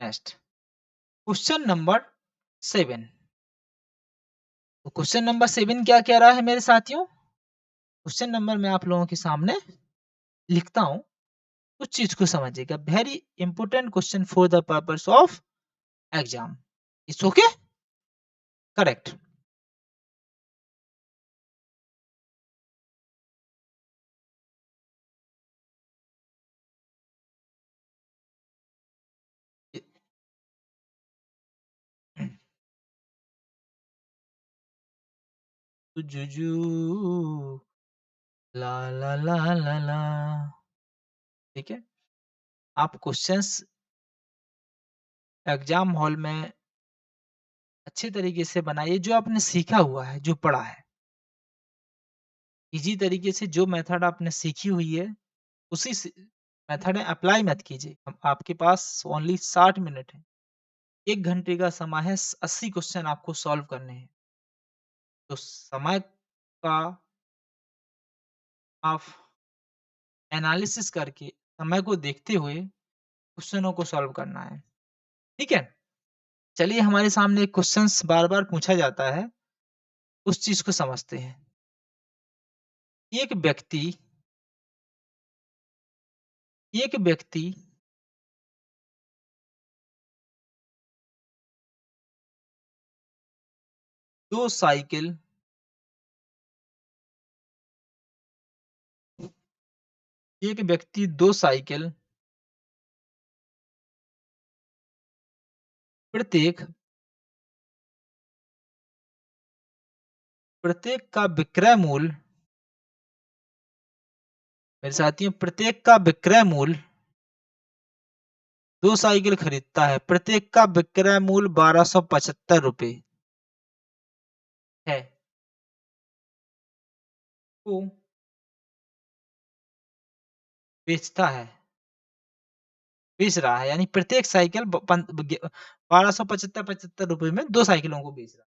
Next question number 7। तो question number 7 क्या कह रहा है मेरे साथियों? क्वेश्चन नंबर मैं आप लोगों के सामने लिखता हूँ, उस चीज को समझिएगा। Very important question for the purpose of exam. It's okay? Correct. जुजू ला ला ला ला ला। ठीक है, आप क्वेश्चंस एग्जाम हॉल में अच्छे तरीके से बनाइए। जो आपने सीखा हुआ है, जो पढ़ा है, इजी तरीके से जो मेथड आपने सीखी हुई है, उसी मेथड में अप्लाई मत कीजिए। आपके पास ओनली 60 मिनट है, 1 घंटे का समय है, 80 क्वेश्चन आपको सॉल्व करने हैं। तो समय का आप एनालिसिस करके, समय को देखते हुए क्वेश्चनों को सॉल्व करना है। ठीक है? चलिए, हमारे सामने क्वेश्चंस बार-बार पूछा जाता है, उस चीज़ को समझते हैं। एक व्यक्ति एक व्यक्ति 2 साइकिल एक व्यक्ति 2 साइकिल प्रत्येक प्रत्येक का विक्रय मूल्य मेरे साथियों, प्रत्येक का विक्रय मूल्य 2 साइकिल खरीदता है। प्रत्येक का विक्रय मूल्य ₹1275 है। वो बेचता है बेच रहा है, यानी प्रत्येक साइकिल ब पन ग 1275 रुपए में 2 साइकिलों को बेच रहा है।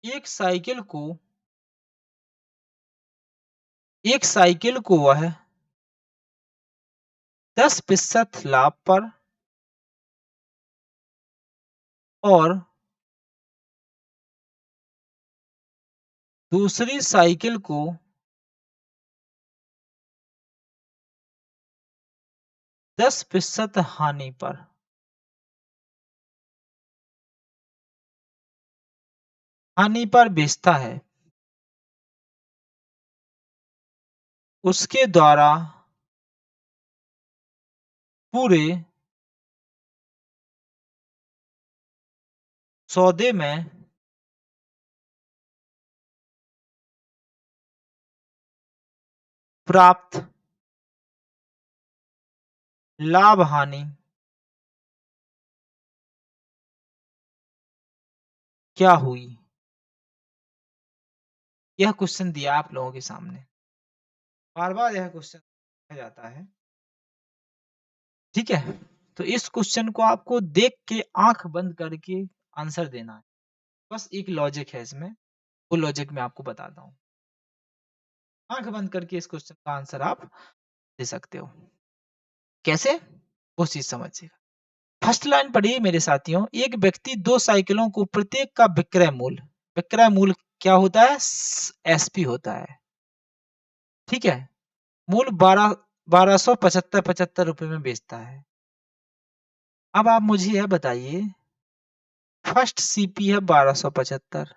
एक साइकिल को एक साइकिल को वह 10% लाभ पर और दूसरी साइकिल को 10% हानि पर बेचता है। उसके द्वारा पूरे सौदे में प्राप्त लाभ-हानि क्या हुई? यह क्वेश्चन दिया आप लोगों के सामने। बार-बार यह क्वेश्चन पूछा जाता है। ठीक है? तो इस क्वेश्चन को आपको देख के आँख बंद करके आंसर देना है। बस एक लॉजिक है इसमें, वो लॉजिक मैं आपको बताता हूँ। आँख बंद करके इस क्वेश्चन का आंसर आप दे सकते हो। कैसे? वो चीज़ समझिएगा। फर्स्ट लाइन पढ़िए मेरे साथियों, एक व्यक्ति 2 साइकिलों को प्रत्येक का विक्रय मूल्य क्या होता है? एसपी होता है। ठीक है? मूल्य 1275 रुपए में बेचता है। अब आप मुझे यह बताइए, फर्स्ट सीपी है 1275,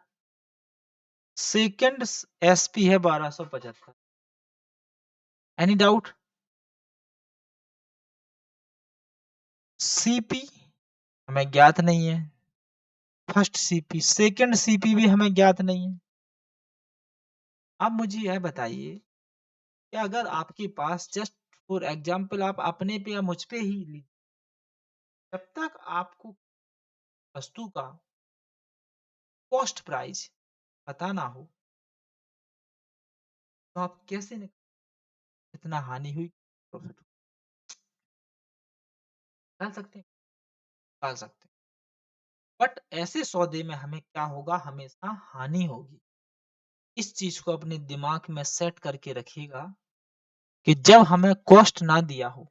सेकंड एसपी है 1275। Any doubt? सीपी हमें ज्ञात नहीं है, फर्स्ट सीपी, सेकंड सीपी भी हमें ज्ञात नहीं है। अब मुझे यह बताइए कि अगर आपके पास जस्ट फॉर एग्जांपल आप अपने पे या मुझ पे ही जब तक आपको वस्तु का कॉस्ट प्राइस पता ना हो, तो आप कैसे कितना हानि हुई, प्रॉफिट डाल सकते हैं? डाल सकते हैं। बट ऐसे सौदे में हमें क्या होगा? हमेशा हानि होगी। इस चीज को अपने दिमाग में सेट करके रखिएगा कि जब हमें कॉस्ट ना दिया हो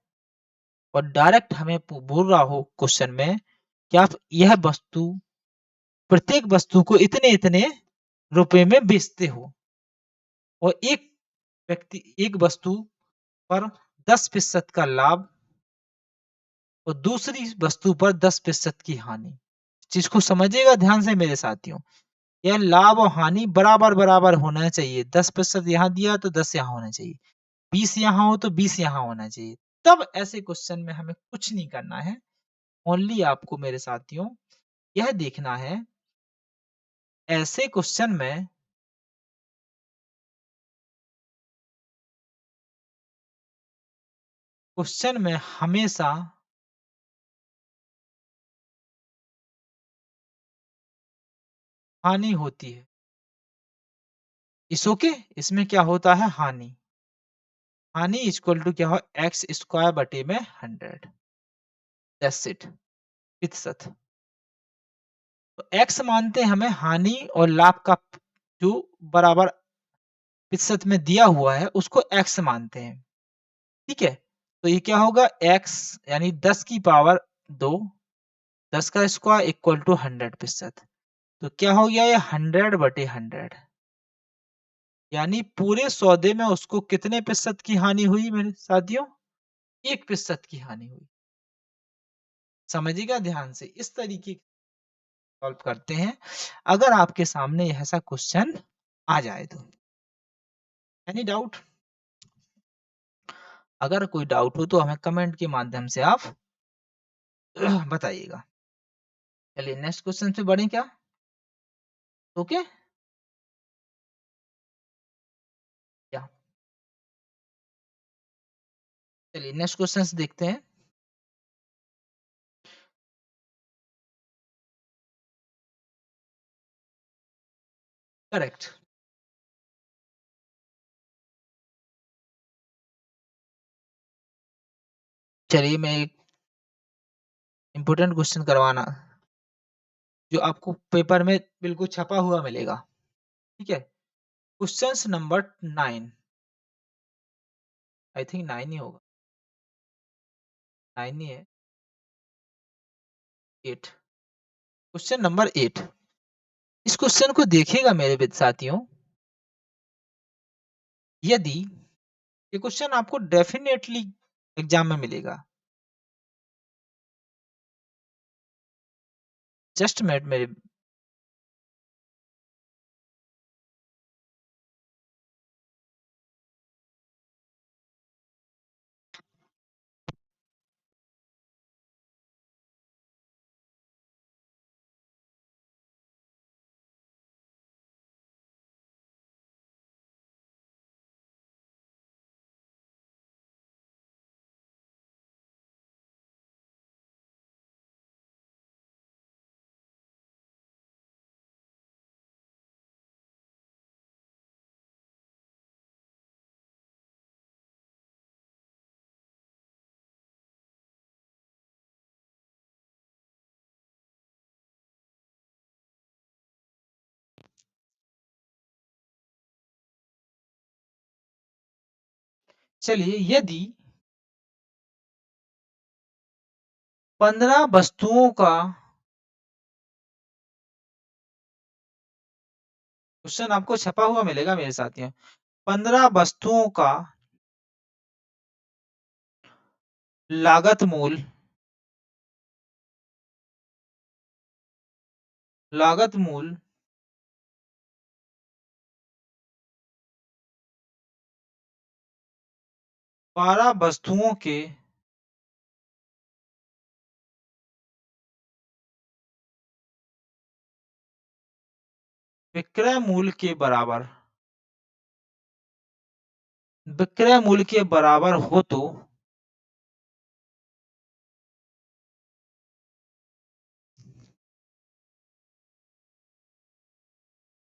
और डायरेक्ट हमें बोल रहा हो क्वेश्चन में कि आप यह वस्तु, प्रत्येक वस्तु को इतने इतने रुपए में बेचते हो और एक व्यक्ति एक वस्तु पर 10% का लाभ और दूसरी वस्तु पर 10% की हानि। इस चीज को समझिएगा ध्यान से मेरे साथियों। यह लाभ और हानि बराबर बराबर होना चाहिए। 10% यहाँ दिया तो 10 यहाँ होना चाहिए, 20 यहाँ हो तो 20 यहाँ होना चाहिए। तब ऐसे क्वेश्चन में हमें कुछ नहीं करना है। ओनली आपको मेरे साथियों यह देखना है, ऐसे क्वेश्चन में हमेशा हानि होती है। इस ओके, इसमें क्या होता है हानि। हानि इक्वल टू क्या हो, एक्स स्क्वायर बटे में 100। दैट्स इट, प्रतिशत। तो एक्स मानते हैं हमें हानि और लाभ का जो बराबर प्रतिशत में दिया हुआ है उसको एक्स मानते हैं। ठीक है, तो ये क्या होगा एक्स यानी 10 की पावर 2, 10 का स्क्वायर इक्वल टू 100%। तो क्या हो गया ये 100 बटे 100, यानी पूरे सौदे में उसको कितने प्रतिशत की हानि हुई मेरे साथियों, 1% की हानि हुई। समझिएगा ध्यान से, इस तरीके सॉल्व करते हैं अगर आपके सामने ऐसा क्वेश्चन आ जाए तो। Any doubt? अगर कोई डाउट हो तो हमें कमेंट के माध्यम से आप बताइएगा। चलिए नेक्स्ट क्वेश्चन पे बढ़े क्या? ओके क्या? चलिए नेक्स्ट क्वेश्चन देखते हैं। करेक्ट। चलिए मैं एक इम्पोर्टेंट क्वेश्चन करवाना जो आपको पेपर में बिल्कुल छपा हुआ मिलेगा। ठीक है, क्वेश्चन नंबर 9, आई थिंक 9 ही होगा, 9 ही है, 8। क्वेश्चन नंबर 8, इस क्वेश्चन को देखिएगा मेरे साथियों। यदि ये क्वेश्चन आपको डेफिनेटली एग्जाम में मिलेगा, जस्ट मिनट मेरे। चलिए यदि 15 वस्तुओं का, क्वेश्चन आपको छपा हुआ मिलेगा मेरे साथियों, 15 वस्तुओं का लागत मूल, लागत मूल 12 वस्तुओं के विक्रय मूल्य के बराबर, विक्रय मूल्य के बराबर हो तो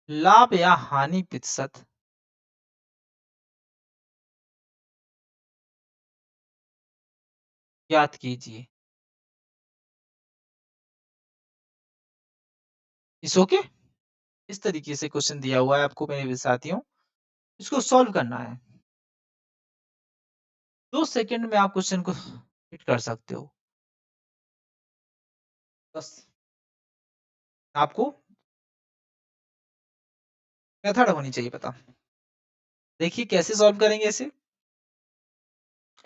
लाभ या हानि प्रतिशत ज्ञात कीजिए। इस ओके, इस तरीके से क्वेश्चन दिया हुआ है आपको मेरे साथियों, इसको सॉल्व करना है। 2 सेकंड में आप क्वेश्चन को हिट कर सकते हो। बस आपको मेथड होनी चाहिए पता। देखिए कैसे सॉल्व करेंगे इसे?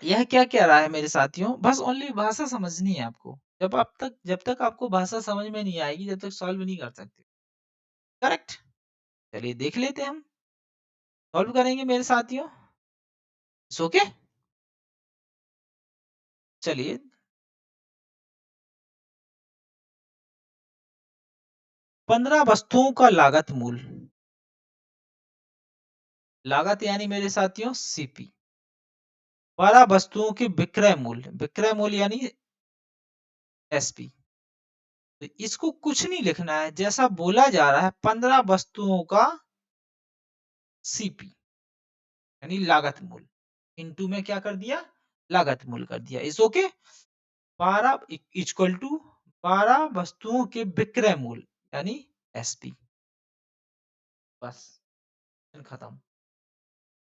यह क्या कह रहा है मेरे साथियों, बस ओनली भाषा समझनी है आपको। जब तक आपको भाषा समझ में नहीं आएगी, जब तक सॉल्व नहीं कर सकते। करेक्ट? चलिए देख लेते हैं हम। सॉल्व करेंगे मेरे साथियों। It's okay? चलिए 15 वस्तुओं का लागत मूल्य। लागत यानी मेरे साथियों सीपी। 12 वस्तुओं के विक्रय मूल्य यानी एसपी। तो इसको कुछ नहीं लिखना है, जैसा बोला जा रहा है 15 वस्तुओं का सीपी यानी लागत मूल्य। इनटू में क्या कर दिया? लागत मूल्य कर दिया। इस ओके? 12 इक्वल टू 12 वस्तुओं के विक्रय मूल्य यानी एसपी। बस खत्म।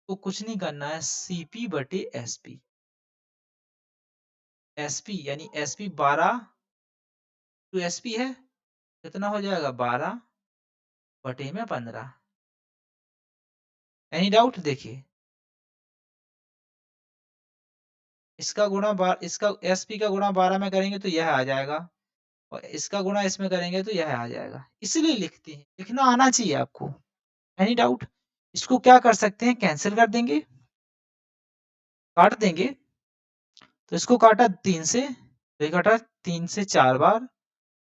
तो कुछ नहीं करना है, सीपी बटे एसपी। एसपी यानी एसपी 12 टू एसपी है, कितना हो जाएगा 12 बटे में 15। Any doubt? देखिए इसका गुणा इसका एसपी का गुणा 12 में करेंगे तो यह आ जाएगा, और इसका गुणा इसमें करेंगे तो यह आ जाएगा। इसलिए लिखते हैं, लिखना आना चाहिए आपको। Any doubt? इसको क्या कर सकते हैं, कैंसिल कर देंगे, काट देंगे। तो इसको काटा 3 से, तो ये कटा 3 से 4 बार,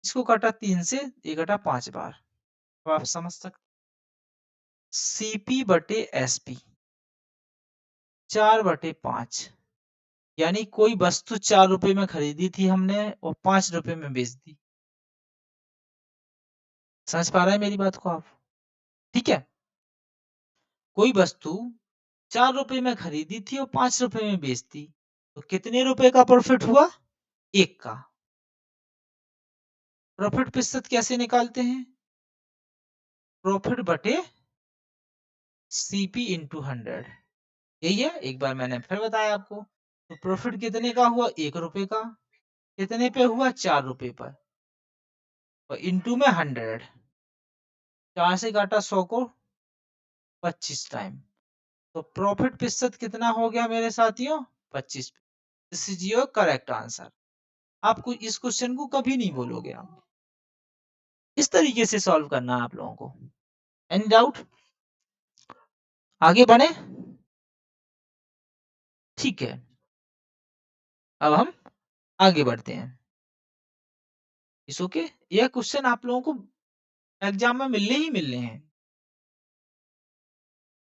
इसको काटा 3 से, ये कटा 5 बार। तो आप समझ सकते, सीपी बटे एसपी 4 बटे 5, यानी कोई वस्तु 4 रुपए में खरीदी थी हमने और 5 रुपए में बेच दी। समझ पा रहे हैं मेरी बात को आप? ठीक है, कोई वस्तु 4 रुपए में खरीदी थी और 5 रुपए में बेच दी, तो कितने रुपए का प्रॉफिट हुआ? 1 का। प्रॉफिट प्रतिशत कैसे निकालते हैं? प्रॉफिट बटे सीपी इंटू 100। यही है, एक बार मैंने फिर बताया आपको। तो प्रॉफिट कितने का हुआ? 1 रुपए का। कितने पे हुआ? 4 रुपए पर, और इंटू में 100। 4 से काटा 100 को 25 टाइम। तो प्रॉफिट प्रतिशत कितना हो गया मेरे साथियों? 25। This is your correct answer. आपको इस क्वेश्चन को कभी नहीं बोलोगे आप। इस तरीके से सॉल्व करना है आप लोगों को। Any doubt? आगे बढ़े? ठीक है, अब हम आगे बढ़ते हैं। इस ओके? यह क्वेश्चन आप लोगों को एग्जाम में मिलने ही मिलने हैं।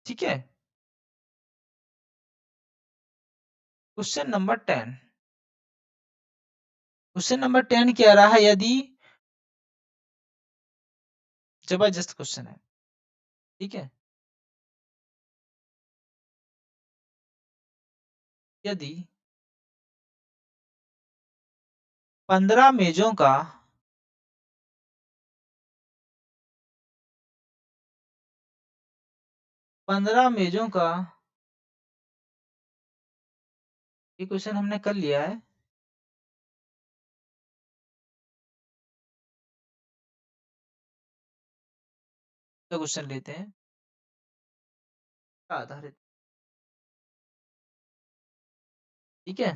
ठीक है, क्वेश्चन नंबर 10। क्वेश्चन नंबर 10 कह रहा है, यदि, जबरदस्त क्वेश्चन है। ठीक है, यदि 15 मेजों का 15 मेजों का, ये क्वेश्चन हमने कर लिया है। तो क्वेश्चन लेते हैं आधारित। ठीक है,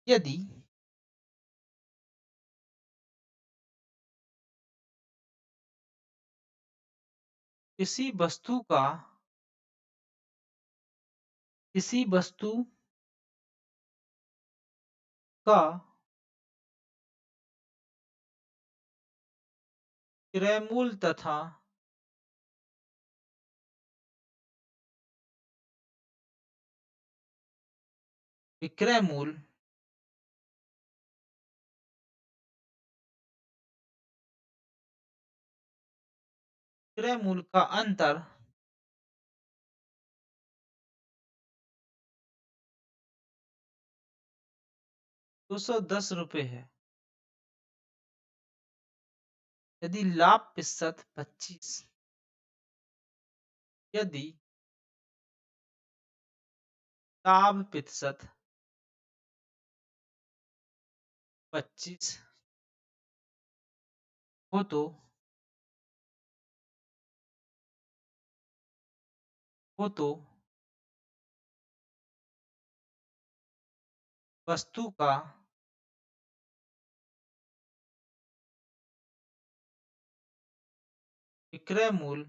यदि किसी वस्तु का, किसी वस्तु का क्रय मूल्य तथा विक्रय मूल्य विक्रय मूल्य का अंतर 210 रुपए है। यदि लाभ प्रतिशत 25, यदि लाभ प्रतिशत 25 हो तो वस्तु का विक्रय मूल्य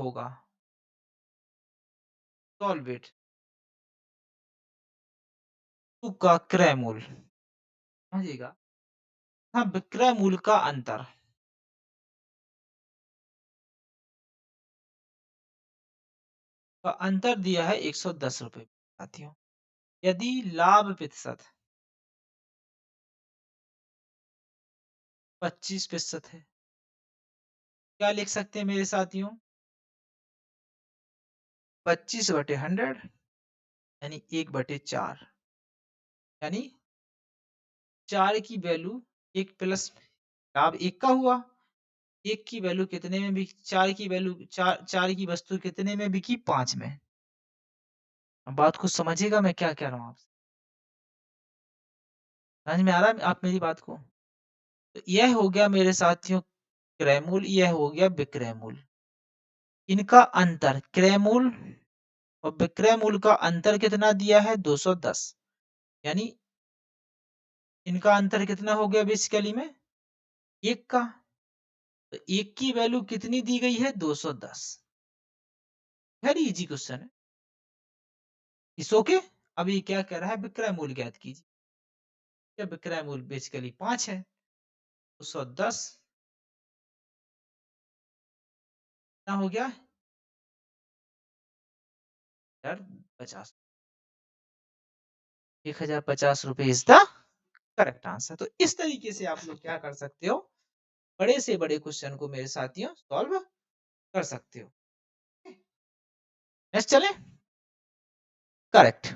होगा। Solve it. वस्तु का क्रय मूल्य, समझिएगा। हाँ, विक्रय मूल्य का अंतर। का अंतर दिया है 110 रुपए साथियों। यदि लाभ प्रतिशत 25% है, क्या लिख सकते हैं मेरे साथियों? 25/100 यानी 1/4, यानी 4 की वैल्यू 1 प्लस लाभ 1 का हुआ। 1 की वैल्यू कितने में बिकी? 4 की वैल्यू, 4 की वस्तु कितने में बिकी? 5 में। अब बात को समझिएगा मैं क्या कह रहा हूँ आपसे। समझ में आ रहा है आप मेरी बात को? तो यह हो गया मेरे साथियों क्रय मूल्य, यह हो गया विक्रय मूल्य। इनका अंतर क्रय मूल्य और विक्रय मूल्य का अंतर कितना दिया है? 210। यानी इनका अंतर कितना हो गया बेसिकली में? 1 का। तो 1 की वैल्यू कितनी दी गई है? 210। वेरी इजी क्वेश्चन है। It's okay. अब ये क्या कह रहा है? विक्रय मूल्य ज्ञात कीजिए। क्या विक्रय मूल्य बेसिकली 5 है। 210 कितना हो गया? 1050। 1050 रुपए इज द करेक्ट आंसर। तो इस तरीके से आप लोग क्या कर सकते हो? बड़े से बड़े क्वेश्चन को मेरे साथियों सॉल्व कर सकते हो। नेक्स्ट चले। करेक्ट।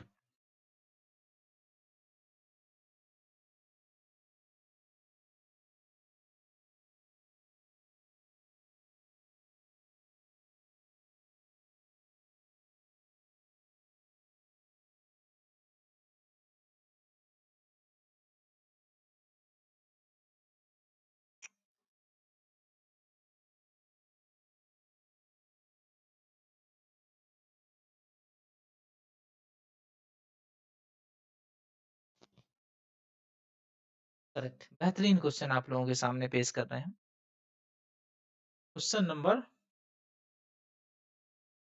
करेक्ट। बेहतरीन क्वेश्चन आप लोगों के सामने पेश कर रहे हैं। क्वेश्चन नंबर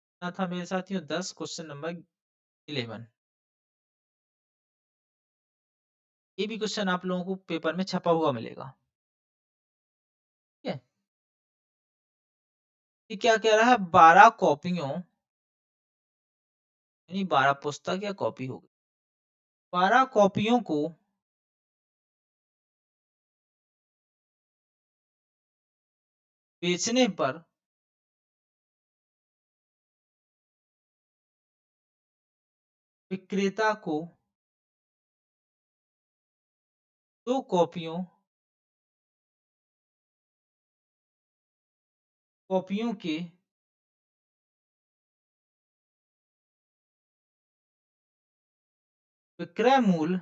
कितना था मेरे साथियों? 10। Question number 11। ये भी क्वेश्चन आप लोगों को पेपर में छपा हुआ मिलेगा। ठीक है। ये क्या कह रहा है? 12 कॉपियों, यानी 12 पुस्तक या कॉपी होगी। 12 कॉपियों को बेचने पर विक्रेता को 2 कॉपियों के विक्रय मूल्य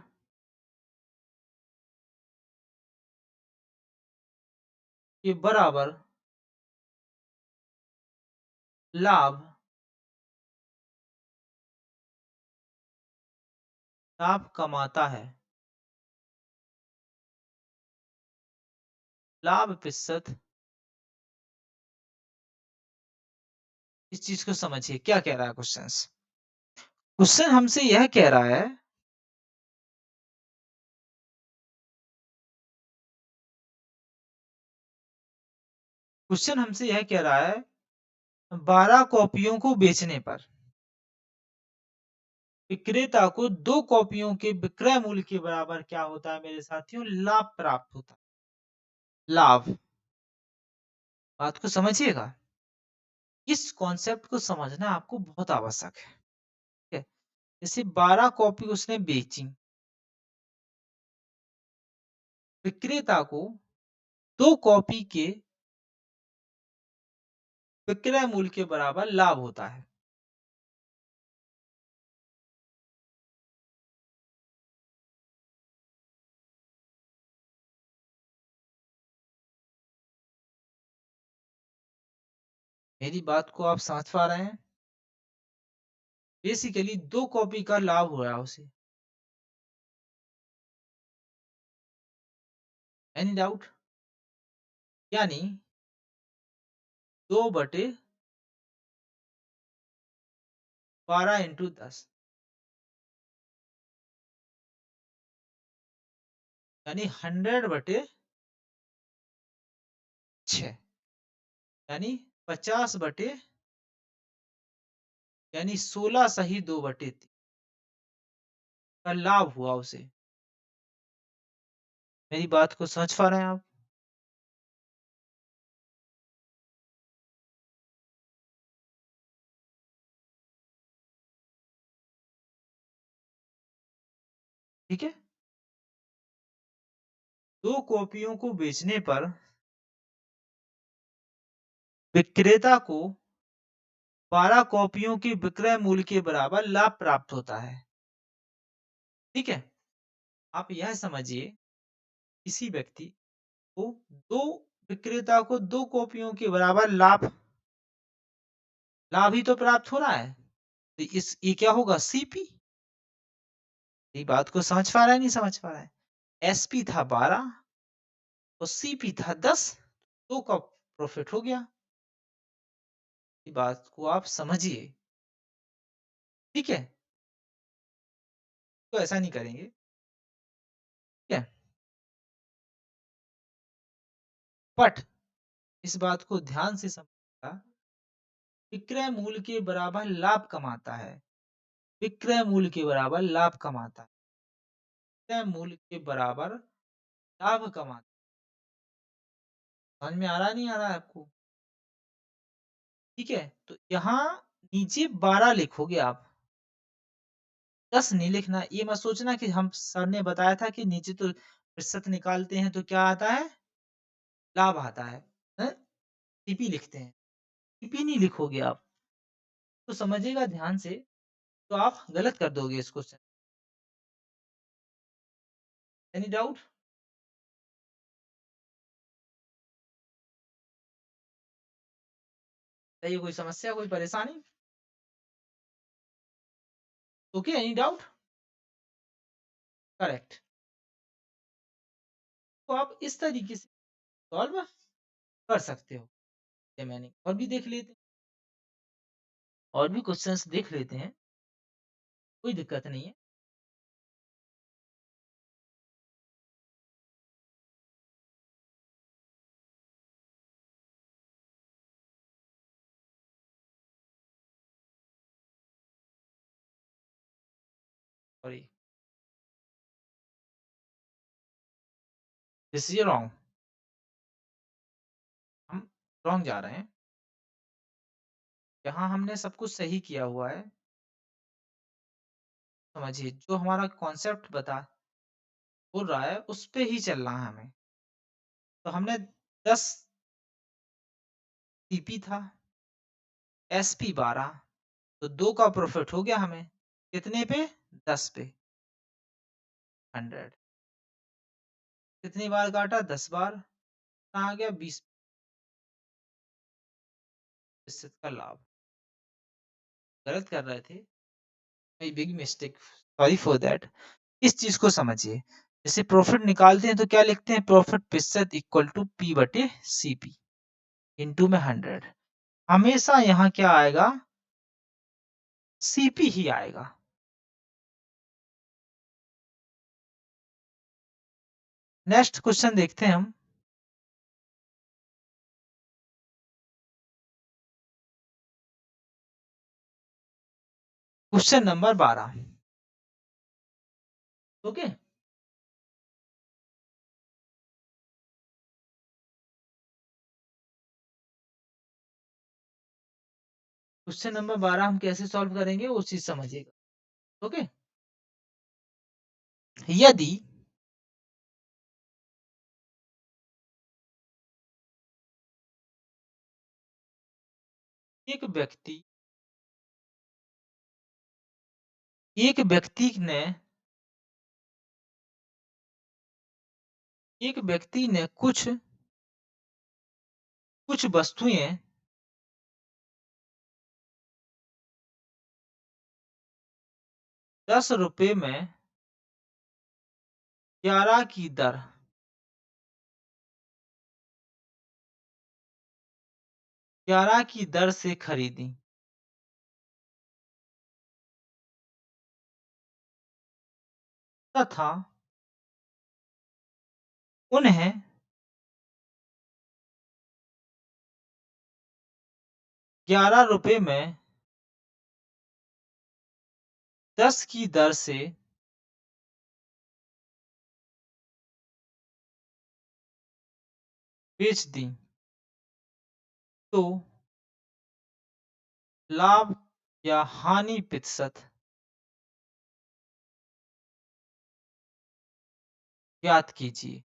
के बराबर लाभ लाभ कमाता है। लाभ प्रतिशत, इस चीज को समझिए क्या कह रहा है क्वेश्चन। क्वेश्चन हमसे यह कह रहा है क्वेश्चन हमसे यह कह रहा है 12 कॉपियों को बेचने पर विक्रेता को 2 कॉपियों के विक्रय मूल्य के बराबर क्या होता है मेरे साथियों? लाभ प्राप्त होता है। लाभ। बात को समझिएगा। इस कॉन्सेप्ट को समझना आपको बहुत आवश्यक है। ठीक है? जैसे 12 कॉपी उसने बेची, विक्रेता को 2 कॉपी के विक्रय मूल्य के बराबर लाभ होता है। मेरी बात को आप समझ पा रहे हैं? बेसिकली 2 कॉपी का लाभ हो रहा है उसे। Any doubt? यानी 2/12 इंटू 10 यानी 100/6 यानी 50/, यानी 16 सही 2/3 का लाभ हुआ उसे। मेरी बात को समझ पा रहे हैं आप? ठीक है? 2 कॉपियों को बेचने पर विक्रेता को 12 कॉपियों के विक्रय मूल्य के बराबर लाभ प्राप्त होता है। ठीक है? आप यह समझिए, किसी व्यक्ति को 2 विक्रेता को 2 कॉपियों के बराबर लाभ लाभ ही तो प्राप्त हो रहा है। तो इस ये क्या होगा? सीपी। ये बात को समझ पा रहा है, नहीं समझ पा रहा है? एसपी था 12 और सीपी था 10, 2 का प्रॉफिट हो गया। ये बात को आप समझिए। ठीक है? तो ऐसा नहीं करेंगे। ठीक है? बट इस बात को ध्यान से समझिएगा, विक्रय मूल्य के बराबर लाभ कमाता है। विक्रय मूल्य के बराबर लाभ कमाता है। विक्रय मूल्य के बराबर लाभ कमाता है। समझ में आ रहा नहीं आ रहा है आपको? ठीक है? तो यहाँ नीचे 12 लिखोगे आप, 10 नहीं लिखना। ये मत सोचना कि हम सर ने बताया था कि नीचे तो प्रतिशत निकालते हैं तो क्या आता है? लाभ आता है। हैं? टीपी लिखते हैं। टीपी नहीं लिखोगे आप। तो समझिएगा ध्यान से, तो आप गलत कर दोगे इस क्वेश्चन। Any doubt? बताइए, कोई समस्या, कोई परेशानी? Okay, any doubt? करेक्ट। तो आप इस तरीके से सॉल्व कर सकते हो। ये मैंने और भी देख लेते हैं, और भी क्वेश्चंस देख लेते हैं, कोई दिक्कत नहीं है। Sorry, this is wrong. हम रॉन्ग जा रहे हैं। यहाँ हमने सब कुछ सही किया हुआ है। समझिए, जो हमारा कॉन्सेप्ट बता बोल रहा है उस पे ही चलना है हमें। तो हमने 10 सीपी था, एसपी 12, तो 2 का प्रॉफिट हो गया हमें। कितने पे? 10 पे 100। कितनी बार काटा? 10 बार। कितना आ गया? 20% का लाभ। गलत कर रहे थे। My big mistake, sorry for that. इस चीज को समझिए। जैसे प्रॉफिट निकालते हैं तो क्या लिखते हैं? प्रॉफिट प्रतिशत इक्वल टू पी बटे सीपी इंटू में 100। हमेशा यहाँ क्या आएगा? सीपी ही आएगा। नेक्स्ट क्वेश्चन देखते हैं हम। Question number 12। Okay. Question number 12 हम कैसे सॉल्व करेंगे वो चीज समझिएगा। ओके, यदि एक व्यक्ति एक व्यक्ति ने एक व्यक्ति ने कुछ वस्तुएं 10 रुपए में 11 की दर 11 की दर से खरीदी तथा उन्हें 11 रुपए में 10 की दर से बेच दी तो लाभ या हानि प्रतिशत ज्ञात कीजिए।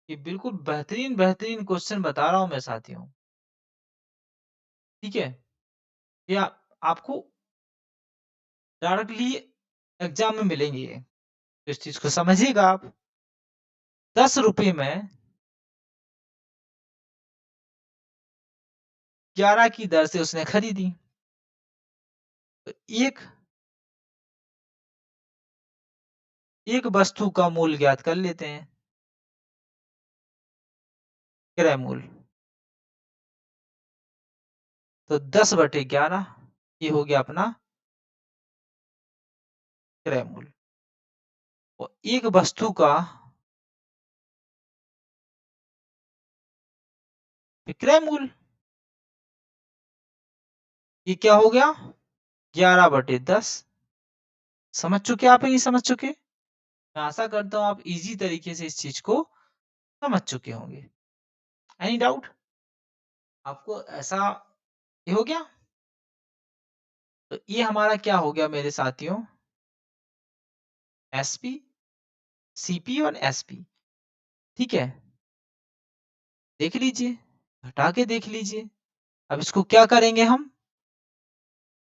ये बिल्कुल बेहतरीन बेहतरीन क्वेश्चन बता रहा हूं मैं साथियों। ठीक है, ये आपको डायरेक्टली एग्जाम में मिलेंगे ये, तो इस चीज को समझिएगा आप। 10 रुपए में 11 की दर से उसने खरीदी, तो एक वस्तु का मूल्य ज्ञात कर लेते हैं, क्रय मूल्य। तो 10/11 ये हो गया अपना क्रय मूल्य, और एक वस्तु का विक्रय मूल्य ये क्या हो गया, 11/10। समझ चुके आप, नहीं समझ चुके? मैं आशा करता हूं आप इजी तरीके से इस चीज को समझ चुके होंगे। एनी डाउट आपको? ऐसा ये हो गया। तो ये हमारा क्या हो गया मेरे साथियों, एसपी, सीपी और एसपी। ठीक है, देख लीजिए, हटा के देख लीजिए। अब इसको क्या करेंगे हम,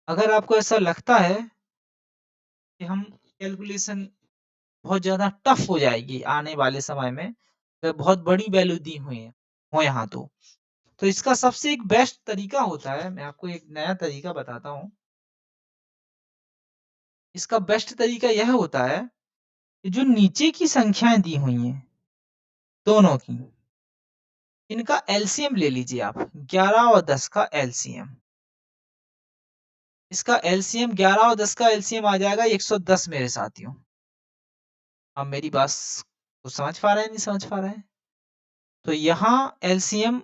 अगर आपको ऐसा लगता है कि हम कैलकुलेशन बहुत ज़्यादा टफ हो जाएगी आने वाले समय में, अगर बहुत बड़ी वैल्यू दी हुई है हो यहाँ तो इसका सबसे एक बेस्ट तरीका होता है, मैं आपको एक नया तरीका बताता हूँ। इसका बेस्ट तरीका यह होता है कि जो नीचे की संख्याएं दी हुई हैं दोनों की, इनका एलसीएम ले लीजिए आप, 11 और 10 का एलसीएम। इसका एलसीएम 11 और 10 का एलसीएम आ जाएगा 110 मेरे साथियों। अब मेरी बात को समझ पा रहे हैं, नहीं समझ पा रहे हैं? तो यहाँ एलसीएम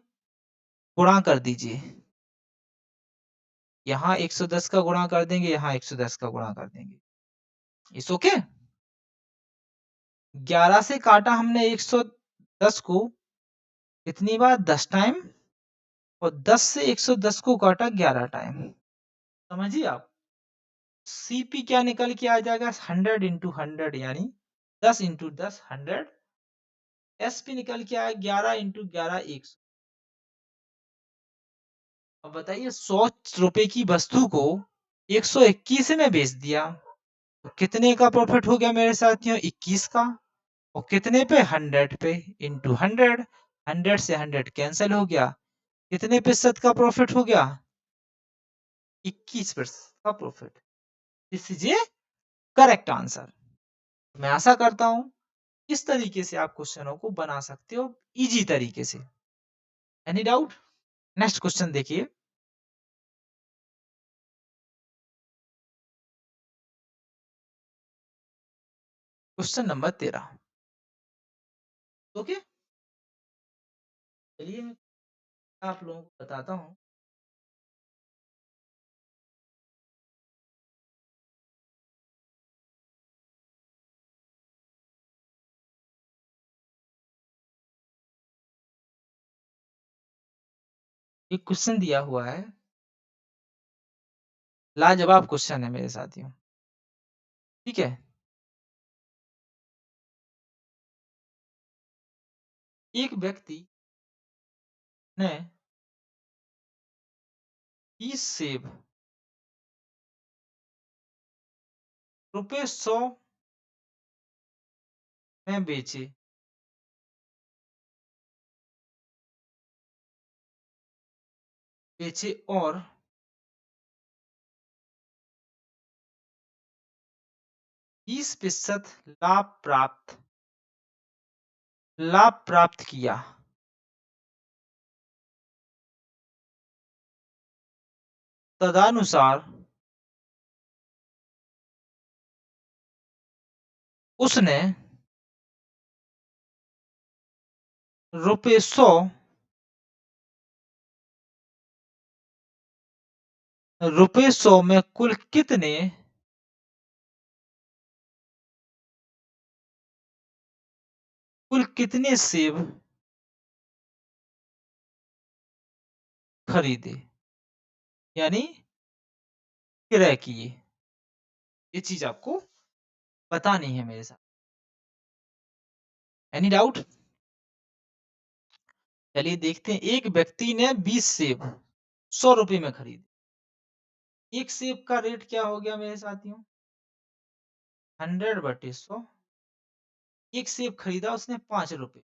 गुणा कर दीजिए, यहाँ 110 का गुणा कर देंगे, यहाँ 110 का गुणा कर देंगे। इस ओके, 11 से काटा हमने 110 को कितनी बार, 10 टाइम, और 10 से 110 को काटा 11 टाइम। समझिए आप, सीपी क्या निकल के आ जाएगा, 100 इंटू 100 यानी 10 इंटू 10 100। एसपी निकल के आया 11 इंटू 11 100। अब बताइए, 100 रुपए की वस्तु को 121 में बेच दिया, तो कितने का प्रॉफिट हो गया मेरे साथियों, 21 का। और कितने पे, 100 पे, इंटू 100। 100 से 100 कैंसिल हो गया, कितने प्रतिशत का प्रॉफिट हो गया, 21% का profit. This is A correct answer. मैं आशा करता हूं इस तरीके से आप क्वेश्चनों को बना सकते हो इजी तरीके से। Any doubt? नेक्स्ट क्वेश्चन देखिए, क्वेश्चन नंबर 13। ओके, चलिए मैं आप लोगों को बताता हूँ। एक क्वेश्चन दिया हुआ है, लाजवाब क्वेश्चन है मेरे साथियों, ठीक है? एक व्यक्ति ने 20 सेब रुपए 100 में बेचे, और 20% लाभ प्राप्त किया। तदनुसार उसने रुपए 100 रुपए 100 में कुल कितने सेब खरीदे? यानी क्रय किए। ये चीज आपको बतानी है मेरे साथ। Any doubt? चलिए देखते हैं। एक व्यक्ति ने 20 सेब 100 रुपए में खरीदे। एक सेब का रेट क्या हो गया मेरे साथियों? 100/100। एक सेब खरीदा उसने 5 रुपए।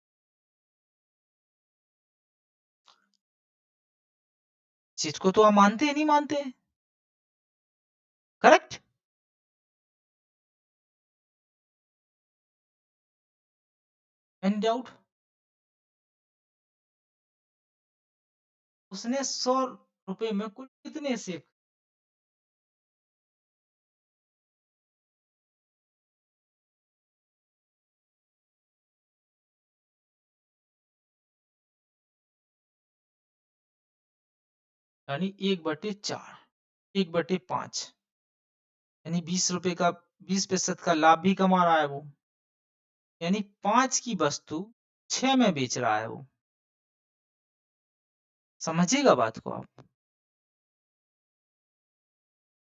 चीज को तो आप मानते हैं नहीं मानते हैं? करेक्ट? Any doubt? उसने 100 रुपए में कुल कितने सेब? यानी 1/4, 1/5, यानी 20 रुपए का 20% का लाभ भी कमा रहा है वो। यानी 5 की वस्तु 6 में बेच रहा है वो। समझिएगा बात को आप।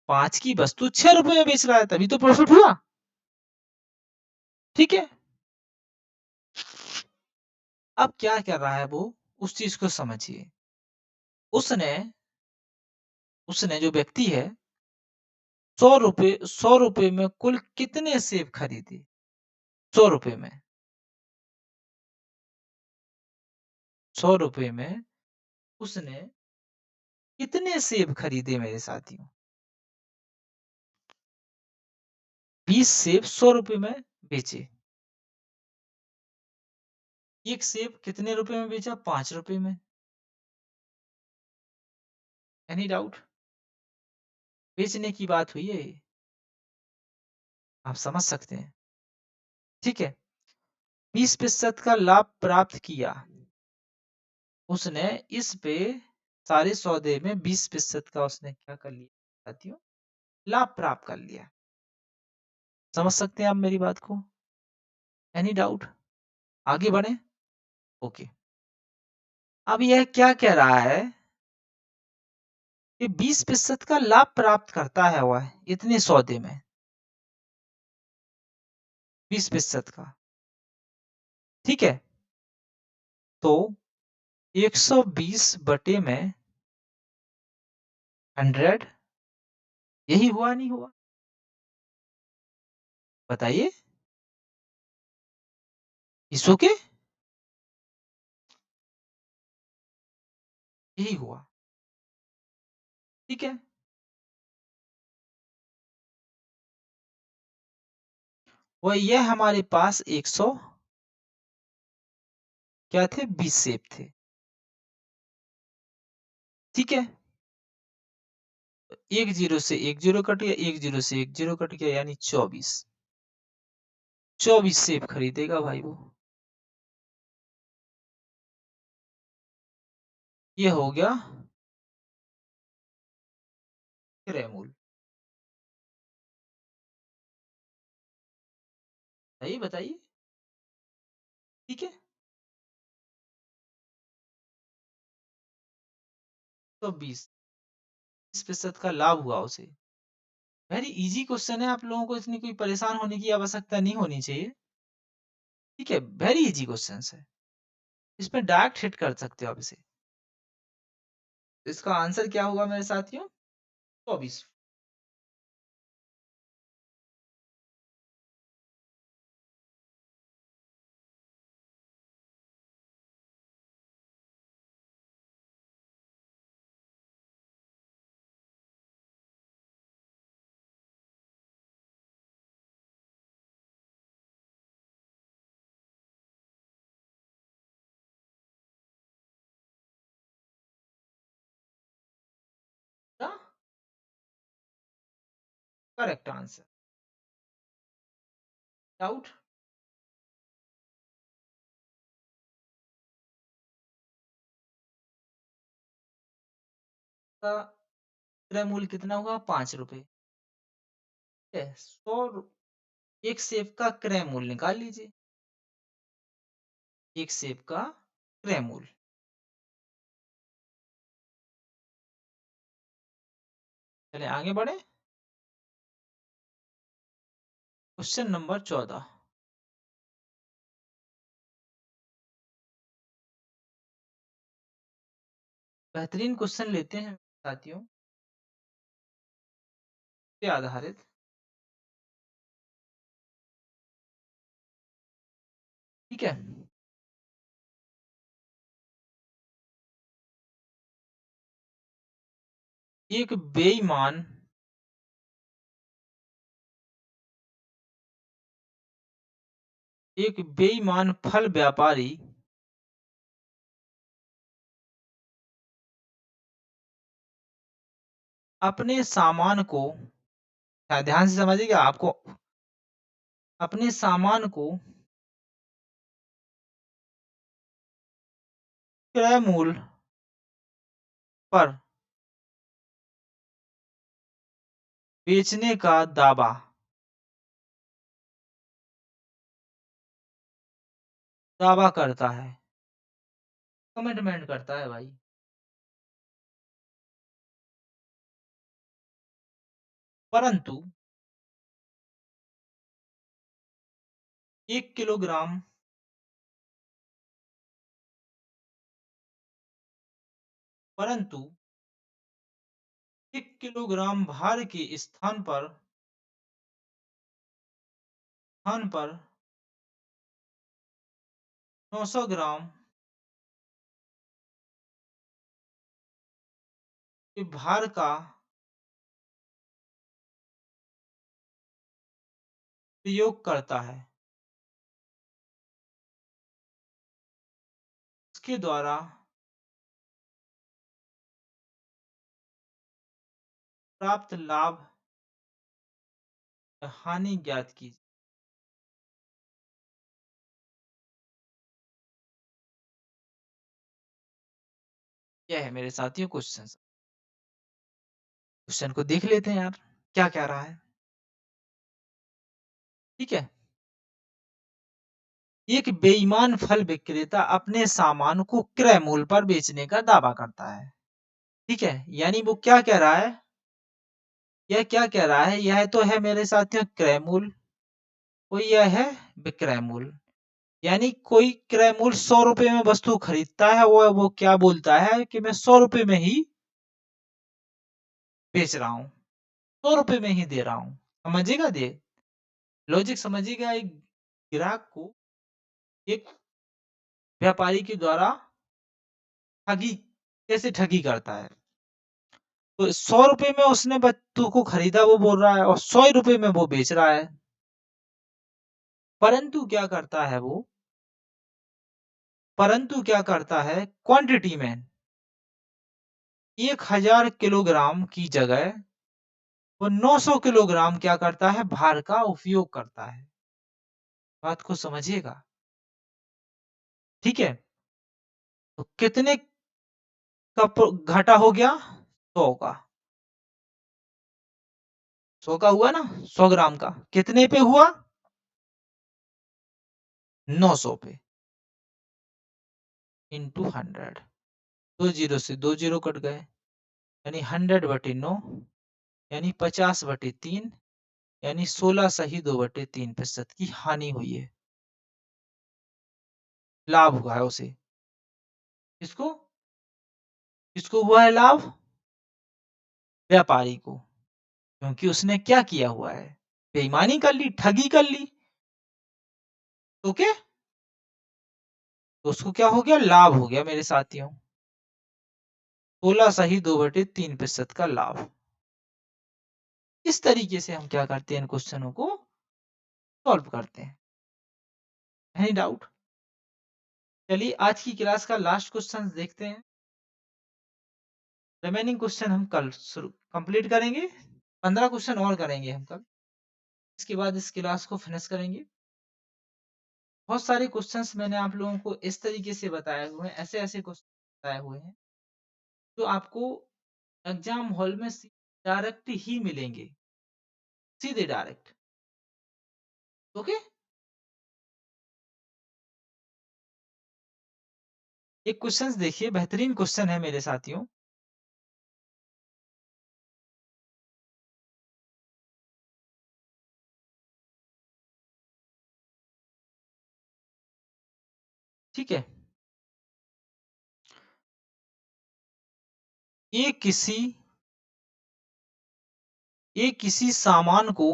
5 की वस्तु 6 रुपए में बेच रहा है, तभी तो प्रॉफिट हुआ। ठीक है? अब क्या कर रहा है वो, उस चीज को समझिए। उसने उसने जो व्यक्ति है 100 रुपए में कुल कितने सेब खरीदे? 100 रुपए में। 100 रुपए में उसने कितने सेब खरीदे मेरे साथियों? 20 सेब 100 रुपए में बेचे। एक सेब कितने रुपए में बेचा? 5 रुपए में। Any doubt? बेचने की बात हुई है ये। आप समझ सकते हैं। ठीक है? 20% का लाभ प्राप्त किया। उसने इस पे सारे सौदे में 20% का उसने क्या कर लिया साथियों? लाभ प्राप्त कर लिया। समझ सकते हैं आप मेरी बात को? Any doubt? आगे बढ़े? ओके। अब यह क्या कह रहा है कि 20% का लाभ प्राप्त करता है वह इतने सौदे में। 20% का। ठीक है? तो 120 बटे में 100, यही हुआ नहीं हुआ? बताइए। इसो के यही हुआ। ठीक है? और यह हमारे पास 100 क्या थे? 20 सेब थे। ठीक है? एक जीरो से एक जीरो कट गया, एक जीरो से एक जीरो कट गया, यानी 24। 24 सेब खरीदेगा भाई वो। ये हो गया क्रय मूल्य। बताइए बताइए। ठीक है? तो 20% का लाभ हुआ उसे। वेरी इजी क्वेश्चन है, आप लोगों को इसमें कोई परेशान होने की आवश्यकता नहीं होनी चाहिए। ठीक है, वेरी इजी क्वेश्चन है। इसमें डायरेक्ट हिट कर सकते हो आप इसे। तो इसका आंसर क्या होगा मेरे साथियों? 24। Correct answer. डाउट? का क्रय मूल्य कितना हुआ? 5 रुपए। ठीक है, 100 एक सेब का क्रय मूल्य निकाल लीजिए। एक सेब का क्रय मूल्य। चले आगे बढ़े। Question number 14। बेहतरीन क्वेश्चन लेते हैं साथियों, पे आधारित। ठीक है, एक बेईमान एक बेईमान फल व्यापारी अपने सामान को, ध्यान से समझिएगा, आपको अपने सामान को क्रय मूल्य पर बेचने का दावा करता है। कमिटमेंट करता है भाई। परंतु 1 किलोग्राम परंतु 1 किलोग्राम भार के स्थान पर 900 ग्राम के भार का प्रयोग करता है। इसके द्वारा प्राप्त लाभ या हानि ज्ञात कीजिए। यह है मेरे साथियों क्वेश्चन। क्वेश्चन को देख लेते हैं यार, क्या कह रहा है। ठीक है, एक बेईमान फल विक्रेता अपने सामान को क्रय मूल्य पर बेचने का दावा करता है। ठीक है, यानी वो क्या कह रहा है? यह क्या कह रहा है? यह तो है मेरे साथियों क्रय मूल्य, और यह है विक्रय मूल्य। यानी कोई क्रय मूल्य 100 रुपए में वस्तु खरीदता है, वो क्या बोलता है कि मैं 100 रुपए में ही बेच रहा हूँ, 100 रुपए में ही दे रहा हूँ। समझिएगा, दे लॉजिक समझिएगा। एक ग्राहक को एक व्यापारी के द्वारा ठगी, कैसे ठगी करता है। तो 100 रुपए में उसने वस्तु को खरीदा, वो बोल रहा है, और 100 रुपए में वो बेच रहा है। परंतु क्या करता है वो? परंतु क्या करता है, क्वांटिटी में 1000 किलोग्राम की जगह वो 900 किलोग्राम क्या करता है, भार का उपयोग करता है। बात को समझिएगा। ठीक है, तो कितने का घाटा हो गया? 100 का। 100 का हुआ ना, 100 ग्राम का कितने पे हुआ? 900 पे, इंटू 100। 2 जीरो से 2 जीरो कट गए। यानी 100/9 यानी 50/3 यानी 16 सही 2/3% की हानि हुई है। लाभ हुआ है उसे। किसको? किसको हुआ है लाभ? व्यापारी को। क्योंकि उसने क्या किया हुआ है? बेईमानी कर ली, ठगी कर ली। ओके? तो उसको क्या हो गया? लाभ हो गया मेरे साथियों। 16 सही 2/3% का लाभ। इस तरीके से हम क्या करते हैं इन क्वेश्चनों को सॉल्व करते हैं। Any doubt? चलिए आज की क्लास का लास्ट क्वेश्चन देखते हैं। रिमेनिंग क्वेश्चन हम कल शुरू कंप्लीट करेंगे। 15 क्वेश्चन और करेंगे हम कल। इसके बाद इस क्लास को फिनिश करेंगे। बहुत सारे क्वेश्चंस मैंने आप लोगों को इस तरीके से बताए हुए हैं, ऐसे-ऐसे क्वेश्चन बताए हुए हैं, जो आपको एग्जाम हॉल में डायरेक्ट ही मिलेंगे, सीधे डायरेक्ट। ओके? एक क्वेश्चंस देखिए, बेहतरीन क्वेश्चन है मेरे साथियों। ठीक है? ये किसी ये किसी सामान को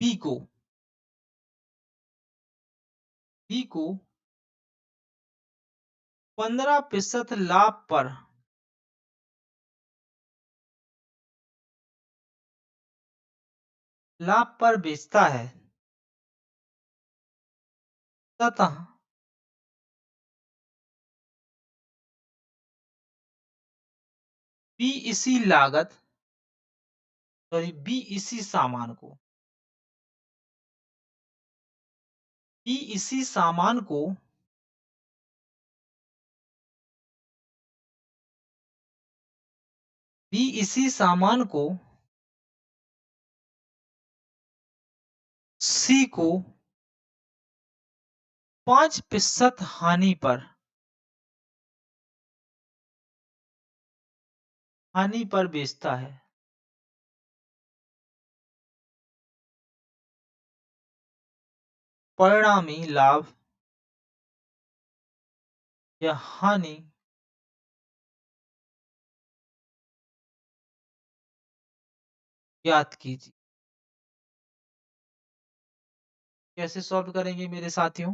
बी को बी को 15% लाभ पर बेचता है तथा बी इसी लागत सॉरी बी इसी सामान को बी इसी सामान को बी इसी सामान को सी को 5% हानि पर बेचता है। परिणामी लाभ या हानि ज्ञात कीजिए। कैसे सॉल्व करेंगे मेरे साथियों?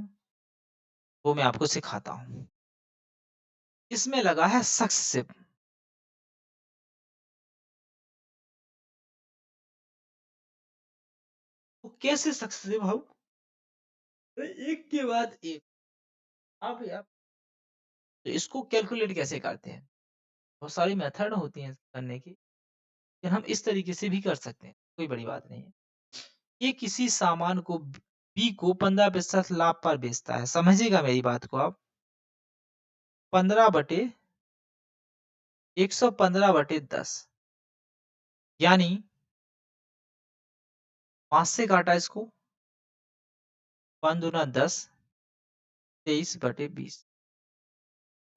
वो मैं आपको सिखाता हूँ। इसमें लगा है सक्सेसिव। तो कैसे सक्सेसिव हम एक के बाद एक आप तो इसको कैलकुलेट कैसे करते हैं? बहुत सारी मेथड होती हैं करने की, लेकिन हम इस तरीके से भी कर सकते हैं, कोई बड़ी बात नहीं है। ये किसी सामान को बी को 15% लाभ पर बेचता है। समझिएगा मेरी बात को आप। 15/115/10 यानी 5 से काटा इसको 5 दूना 10 23/20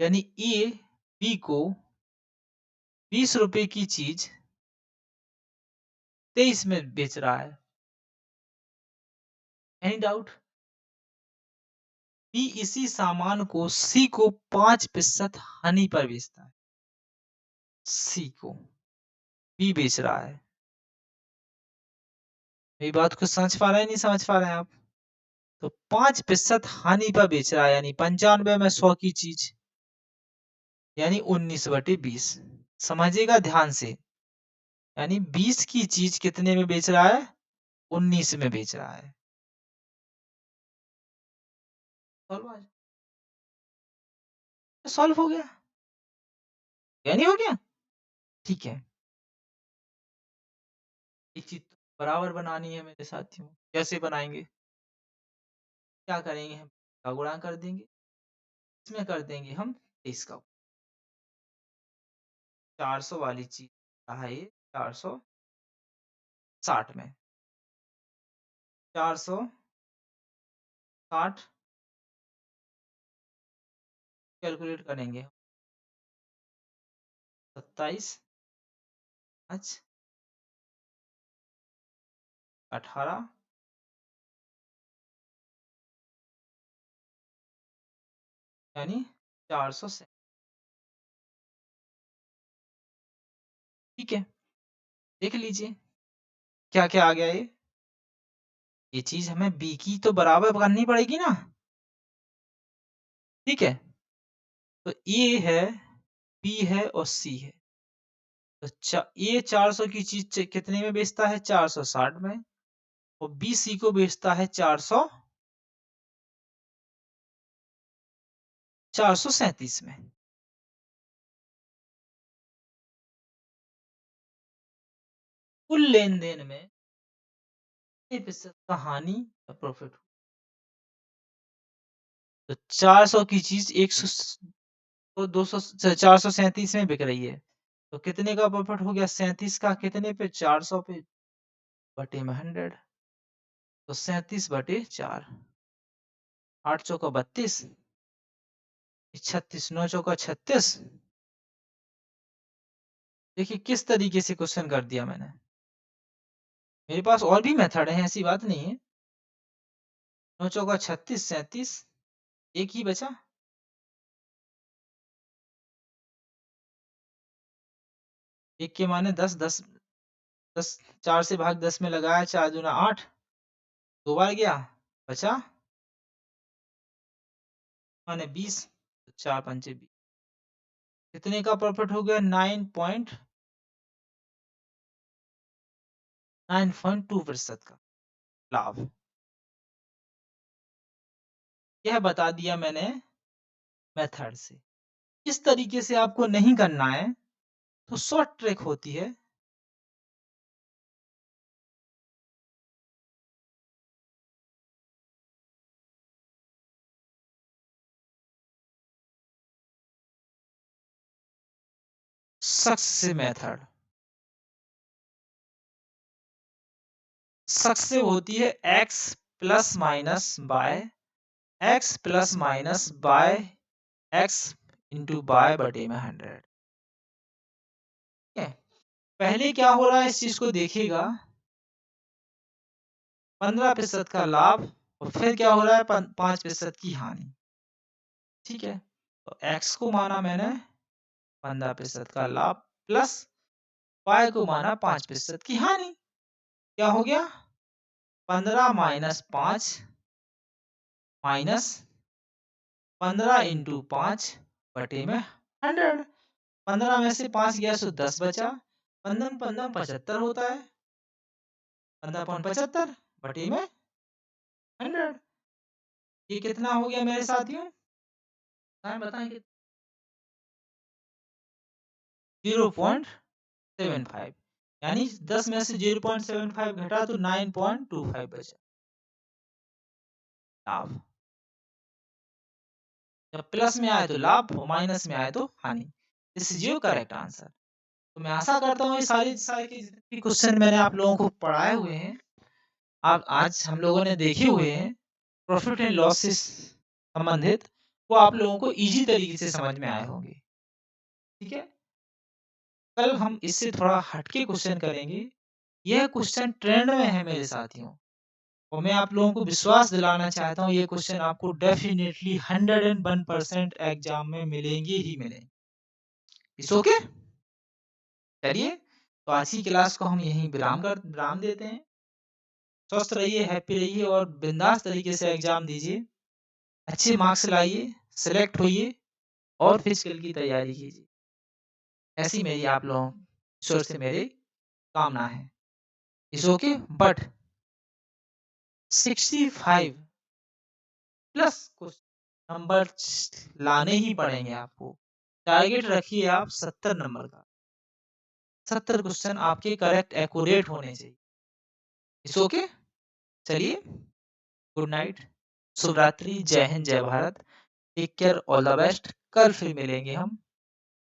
यानी ए बी को 20 रुपए की चीज 23 में बेच रहा है। Any doubt? बी इसी सामान को सी को 5% हानि पर बेचता है। सी को बी बेच रहा है। मेरी बात को समझ पा रहे हैं नहीं समझ पा रहे हैं आप? तो 5% हानि पर बेच रहा है यानी 95 में 100 की चीज यानी 19/20। समझिएगा ध्यान से। यानी 20 की चीज कितने में बेच रहा है? 19 में बेच रहा है। सॉल्व हो गया? या नहीं हो गया? ठीक है। ये चीज बराबर बनानी है मेरे साथियों। कैसे बनाएंगे? क्या करेंगे हम? का गुणा कर देंगे। इसमें कर देंगे हम 23 का। 400 वाली चीज है ये 460 में 460 कैलकुलेट करेंगे। 27 5 18 यानी 400 से। ठीक है, देख लीजिए क्या-क्या आ गया ये। ये चीज़ हमें बी की तो बराबर करनी पड़ेगी ना, ठीक है? तो ए है, बी है और सी है। तो ये 400 की चीज़ कितने में बेचता है? 460 में और बी सी को बेचता है 437 में। कुल लेन-देन में कितने प्रतिशत का हानि या प्रॉफिट? तो 400 की चीज़ 100 तो 200 437 में बिक रही है। तो कितने का प्रॉफिट हो गया? 37 का कितने पे? 400 पे बटे में 100। तो 37 बटे 4, 8 चौका 32, 36, 9 चौका 36। देखिए किस तरीके से क्वेश्चन कर दिया मैंने। मेरे पास और भी मेथड है, ऐसी बात नहीं है। 9 चौका 36, 37, एक ही बचा। एक के माने 10, 10, 10 4 से भाग 10 में लगाया, 4 दूना 8, 2 बार गया, बचा माने 20, 4 पंचे 20। कितने का प्रॉफिट हो गया? 9.2% का लाभ। यह बता दिया मैंने मेथड से। इस तरीके से आपको नहीं करना है तो शॉर्ट ट्रिक होती है। Successive method. सक्सेसिव होती है x plus minus by x plus minus by x into by बटे में 100। ठीक है, पहले क्या हो रहा है इस चीज को देखिएगा। 15% का लाभ और फिर क्या हो रहा है? 5% की हानि। ठीक है, तो x को माना मैंने 15% का लाभ प्लस y को माना 5% की हानि। क्या हो गया? 15 माइनस 5 माइनस 15 इंटू 5 बटे में 100। 15 में से 5 गया सो 10 बचा। 15 15 75 होता है। 15.75 बटे में 100। ये कितना हो गया मेरे साथियों? बताएं कि 0.75, यानी 10 में से 0.75 घटा तो 9.25 बचा लाभ। जब प्लस में आए तो लाभ और माइनस में आए तो हानि। This is your correct answer. तो मैं आशा करता हूँ ये सारे के जितने भी क्वेश्चन मैंने आप लोगों को पढ़ाए हुए हैं, आप आज हम लोगों ने देखे हुए हैं, प्रॉफिट एंड लॉस से संबंधित, वो आप लोगों को इजी तरीके से समझ में आए होंगे। ठीक है, कल हम इससे थोड़ा हटके क्वेश्चन करेंगे। यह क्वेश्चन ट्रेंड में है मेरे साथियों, और मैं आप लोगों को विश्वास दिलाना चाहता हूँ ये क्वेश्चन आपको डेफिनेटली 101% एग्जाम में मिलेंगे ही मिलेंगे। It's okay. चलिए, तो आज की क्लास को हम यहीं विराम देते हैं। स्वस्थ रहिए, हैप्पी रहिए और बिंदास तरीके से एग्जाम दीजिए। अच्छे मार्क्स लाइए, सिलेक्ट होइए और फिजिकल की तैयारी कीजिए। ऐसी मेरी आप लोगों ईश्वर से मेरी कामना है। इट्स ओके, बट 65 प्लस कुछ नंबर लाने ही पड़ेंगे आपको। टारगेट रखिए आप 70 नंबर का। 70 क्वेश्चन आपके करेक्ट एक्यूरेट होने चाहिए। It's okay. चलिए, गुड नाइट, शुभ रात्रि, जय हिंद, जय Bharat. Take care, all the best. कल फिर मिलेंगे हम।